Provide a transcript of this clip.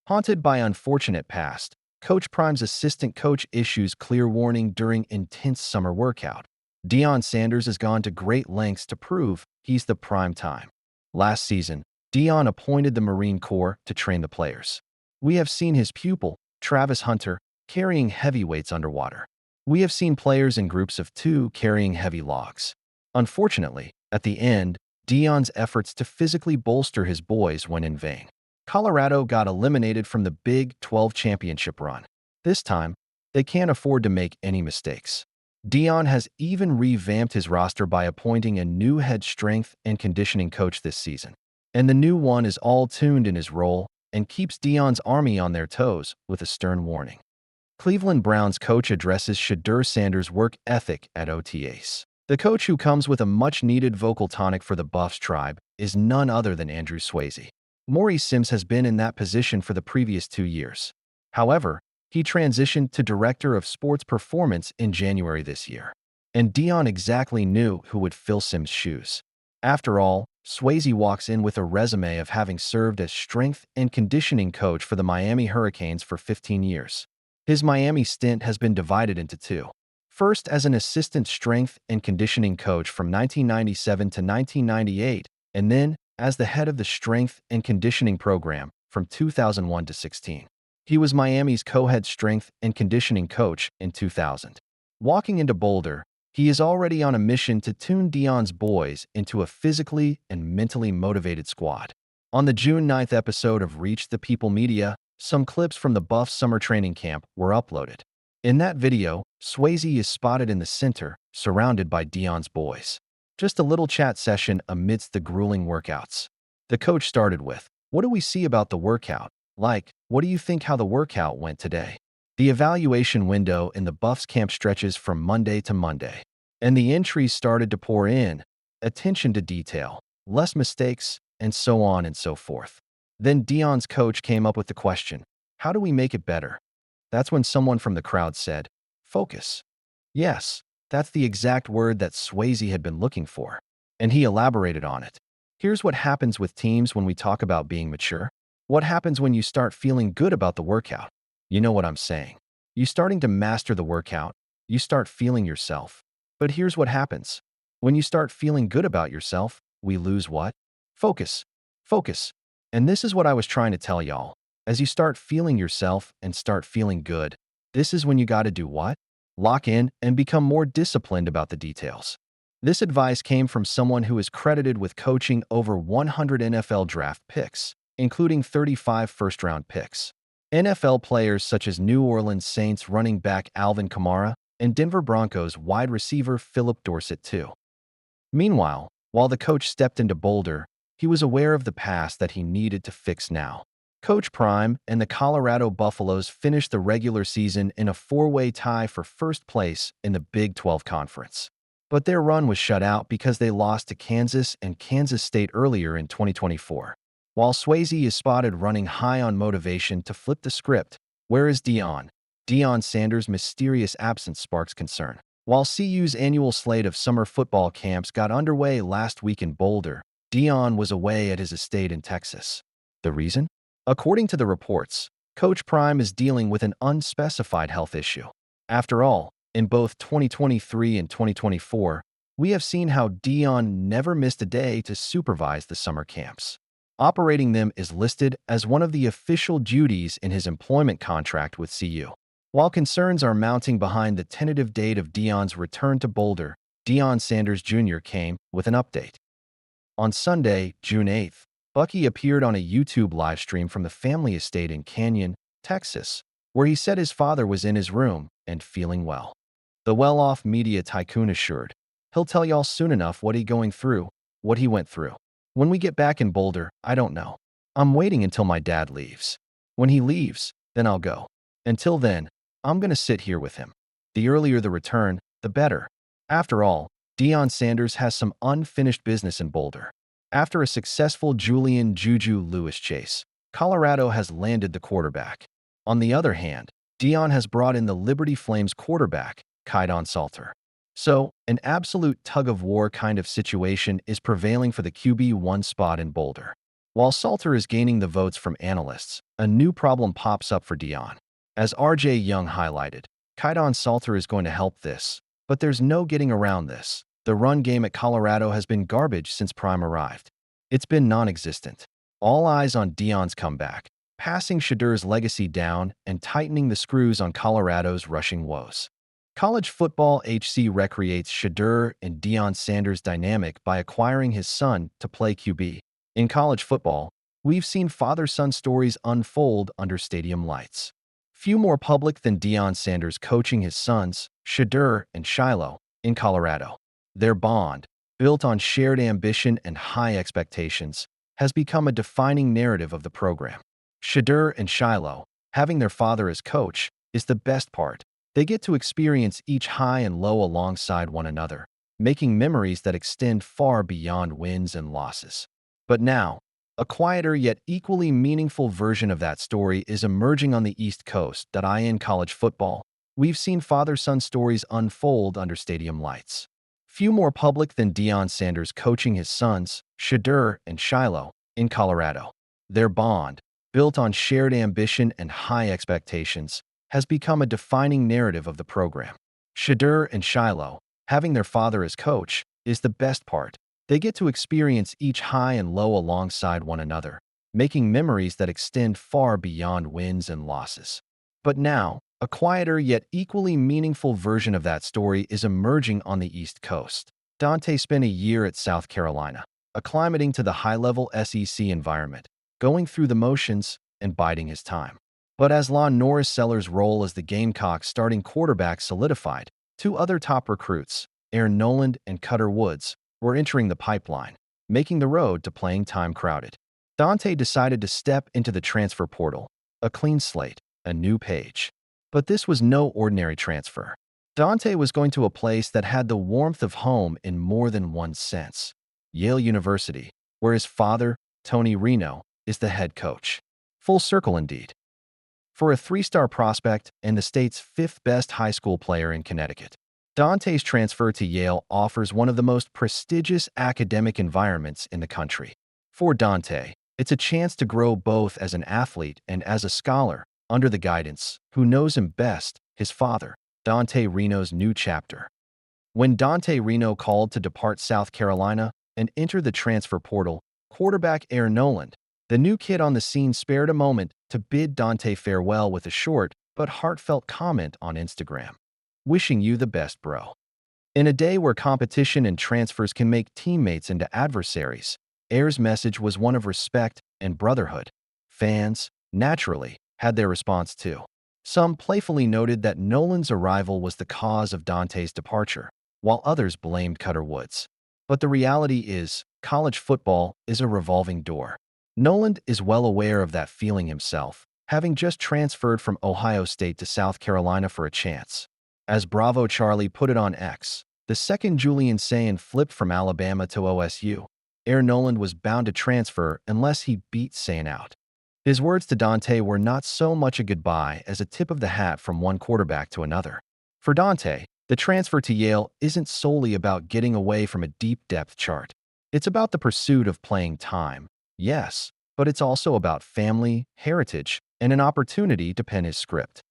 Haunted by unfortunate past, Coach Prime's assistant coach issues clear warning during intense summer workout. Deion Sanders has gone to great lengths to prove he's the prime time. Last season, Deion appointed the Marine Corps to train the players. We have seen his pupil, Travis Hunter, carrying heavy weights underwater. We have seen players in groups of two carrying heavy logs. Unfortunately, at the end, Deion's efforts to physically bolster his boys went in vain. Colorado got eliminated from the Big 12 championship run. This time, they can't afford to make any mistakes. Deion has even revamped his roster by appointing a new head strength and conditioning coach this season. And the new one is all tuned in his role and keeps Deion's army on their toes with a stern warning. Cleveland Browns coach addresses Shedeur Sanders' work ethic at OTAs. The coach who comes with a much-needed vocal tonic for the Buffs tribe is none other than Andrew Swayze. Maurice Sims has been in that position for the previous 2 years. However, he transitioned to Director of Sports Performance in January this year. And Deion exactly knew who would fill Sims' shoes. After all, Swayze walks in with a resume of having served as strength and conditioning coach for the Miami Hurricanes for 15 years. His Miami stint has been divided into two. First as an assistant strength and conditioning coach from 1997 to 1998, and then as the head of the strength and conditioning program from 2001 to 16. He was Miami's co-head strength and conditioning coach in 2000. Walking into Boulder, he is already on a mission to tune Deion's boys into a physically and mentally motivated squad. On the June 9th episode of Reach the People Media, some clips from the Buffs summer training camp were uploaded. In that video, Swayze is spotted in the center, surrounded by Deion's boys. Just a little chat session amidst the grueling workouts. The coach started with, "What do we see about the workout? Like, what do you think how the workout went today?" The evaluation window in the Buffs camp stretches from Monday to Monday. And the entries started to pour in. Attention to detail, less mistakes, and so on and so forth. Then Deion's coach came up with the question, "How do we make it better?" That's when someone from the crowd said, "Focus." Yes, that's the exact word that Swayze had been looking for. And he elaborated on it. Here's what happens with teams when we talk about being mature. What happens when you start feeling good about the workout? You know what I'm saying. You starting to master the workout, you start feeling yourself. But here's what happens. When you start feeling good about yourself, we lose what? Focus. Focus. And this is what I was trying to tell y'all. As you start feeling yourself and start feeling good, this is when you gotta do what? Lock in and become more disciplined about the details. This advice came from someone who is credited with coaching over 100 NFL draft picks, including 35 first-round picks. NFL players such as New Orleans Saints running back Alvin Kamara and Denver Broncos wide receiver Philip Dorsett too. Meanwhile, while the coach stepped into Boulder, he was aware of the past that he needed to fix now. Coach Prime and the Colorado Buffaloes finished the regular season in a four-way tie for first place in the Big 12 Conference. But their run was shut out because they lost to Kansas and Kansas State earlier in 2024. While Swayze is spotted running high on motivation to flip the script, where is Deion? Deion Sanders' mysterious absence sparks concern. While CU's annual slate of summer football camps got underway last week in Boulder, Deion was away at his estate in Texas. The reason? According to the reports, Coach Prime is dealing with an unspecified health issue. After all, in both 2023 and 2024, we have seen how Deion never missed a day to supervise the summer camps. Operating them is listed as one of the official duties in his employment contract with CU. While concerns are mounting behind the tentative date of Deion's return to Boulder, Deion Sanders Jr. came with an update. On Sunday, June 8th, Bucky appeared on a YouTube livestream from the family estate in Canyon, Texas, where he said his father was in his room and feeling well. The well-off media tycoon assured, "He'll tell y'all soon enough what he went through. When we get back in Boulder, I don't know. I'm waiting until my dad leaves. When he leaves, then I'll go. Until then, I'm gonna sit here with him. The earlier the return, the better." After all, Deion Sanders has some unfinished business in Boulder. After a successful Julian "Juju" Lewis chase, Colorado has landed the quarterback. On the other hand, Deion has brought in the Liberty Flames quarterback, Kaidon Salter. So, an absolute tug-of-war kind of situation is prevailing for the QB1 spot in Boulder. While Salter is gaining the votes from analysts, a new problem pops up for Deion. As RJ Young highlighted, Kaidon Salter is going to help this, but there's no getting around this. The run game at Colorado has been garbage since Prime arrived. It's been non-existent. All eyes on Deion's comeback, passing Shedeur's legacy down and tightening the screws on Colorado's rushing woes. College Football HC recreates Shedeur and Deion Sanders' dynamic by acquiring his son to play QB. In college football, we've seen father-son stories unfold under stadium lights. Few more public than Deion Sanders coaching his sons, Shedeur and Shiloh, in Colorado. Their bond, built on shared ambition and high expectations, has become a defining narrative of the program. Shedeur and Shiloh, having their father as coach, is the best part. They get to experience each high and low alongside one another, making memories that extend far beyond wins and losses. But now, a quieter yet equally meaningful version of that story is emerging on the East Coast. In college football, we've seen father-son stories unfold under stadium lights. Few more public than Deion Sanders coaching his sons, Shedeur and Shiloh, in Colorado. Their bond, built on shared ambition and high expectations, has become a defining narrative of the program. Shedeur and Shiloh, having their father as coach, is the best part. They get to experience each high and low alongside one another, making memories that extend far beyond wins and losses. But now, a quieter yet equally meaningful version of that story is emerging on the East Coast. Dante spent a year at South Carolina, acclimating to the high-level SEC environment, going through the motions and biding his time. But as Lon Norris Sellers' role as the Gamecocks' starting quarterback solidified, two other top recruits, Aaron Noland and Cutter Woods, were entering the pipeline, making the road to playing time crowded. Dante decided to step into the transfer portal, a clean slate, a new page. But this was no ordinary transfer. Dante was going to a place that had the warmth of home in more than one sense: Yale University, where his father, Tony Reno, is the head coach. Full circle indeed. For a three-star prospect and the state's fifth-best high school player in Connecticut, Dante's transfer to Yale offers one of the most prestigious academic environments in the country. For Dante, it's a chance to grow both as an athlete and as a scholar under the guidance, who knows him best, his father, Dante Reno's new chapter. When Dante Reno called to depart South Carolina and enter the transfer portal, quarterback Aaron Noland, the new kid on the scene, spared a moment to bid Dante farewell with a short but heartfelt comment on Instagram. "Wishing you the best, bro." In a day where competition and transfers can make teammates into adversaries, Air's message was one of respect and brotherhood. Fans, naturally, had their response too. Some playfully noted that Noland's arrival was the cause of Dante's departure, while others blamed Cutter Woods. But the reality is, college football is a revolving door. Noland is well aware of that feeling himself, having just transferred from Ohio State to South Carolina for a chance. As Bravo Charlie put it on X, the second Julian Sayin flipped from Alabama to OSU, Air Noland was bound to transfer unless he beat Sayin out. His words to Dante were not so much a goodbye as a tip of the hat from one quarterback to another. For Dante, the transfer to Yale isn't solely about getting away from a deep depth chart. It's about the pursuit of playing time, yes, but it's also about family, heritage, and an opportunity to pen his script.